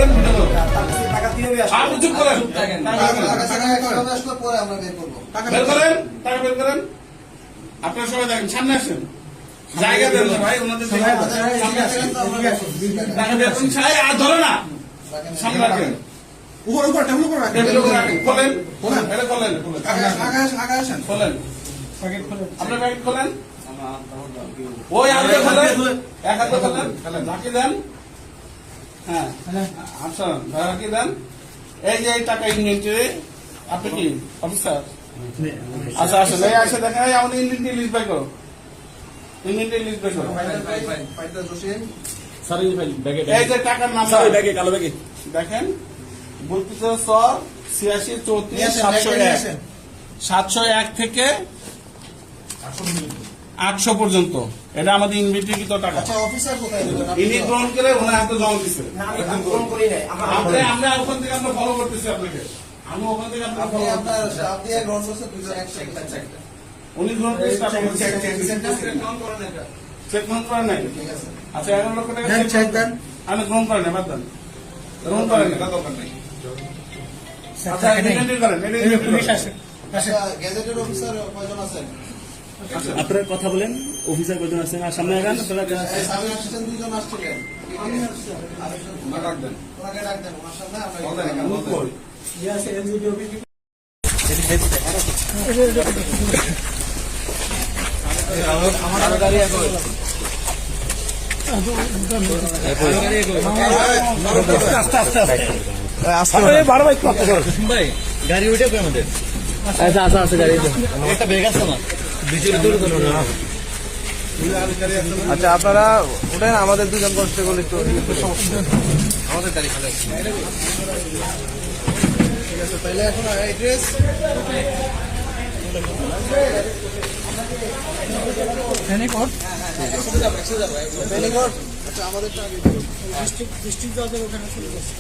করেন, ভিডিও করেন। আপনি চুপ করেন। বের করেন, টাকা বের করেন। আপনারা সবাই দেখেন, সামনে আসেন। জায়গা দেন না ভাই, ওনাদের টাকা বের করুন। আর ধরে না, সামনে রাখেন। টেবিলের উপর রাখেন। খোলেন, এটা খোলেন, খোলেন। আপনার প্যাকেট খোলেন। ওই হাতে খোলেন, এক হাতে খোলেন, ঝাঁকি দেন। হ্যাঁ, আচ্ছা, ঝাঁকি দেন। এই যে এই টাকা ইনভেন্টরি, আপনি কি অফিসার? আচ্ছা আসেন, এই আসে দেখেন, এই আমাদের ইনভেন্টরি লিস্ট বাই করো। ইনভেন্টরি লিস্ট বাই করো। এই যে টাকার নাম্বার দেখেন, বলতেছে 86 34 701 701 থেকে 800 পর্যন্ত। এটা আমাদের ইনভেন্টরিকৃত টাকা। ইনি গ্রহণ করে ওনার হাতে জমা দিচ্ছে। আমরা ওখান থেকে আমরা ফলো করতেছি আপনাকে। আমি ওখান থেকে উনি গ্রহণ করে চেক গ্রহণ করেন নাই। আচ্ছা 11 লক্ষ টাকা আমি গ্রহণ করেন না, বাদ দেন, গ্রহণ করেন না, দরকার নেই। আচ্ছা ইনভেন্টরি করেন, গেজেটেড অফিসার কয়জন আছেন? আপনার কথা বলেন, অফিসার কয়জন আছেন? আর সামনে আগান। দুজন আসছিলেন, ডাক দেন। ওনাকে ডাক দেন, ওনার সামনে গাড়ি উঠে আমাদের। আচ্ছা আচ্ছা আছে গাড়ি, একটা ব্যাগ আছে না, আচ্ছা আপনারা ওঠেন, আমাদের দুজন কনস্টেবল একটু সমস্যা, আমাদের গাড়ি খালি ঠিক আছে। তাহলে এখন অ্যাড্রেস আচ্ছা আমাদের ডিস্ট্রিক্ট জজের ওখানে চলে গেছে।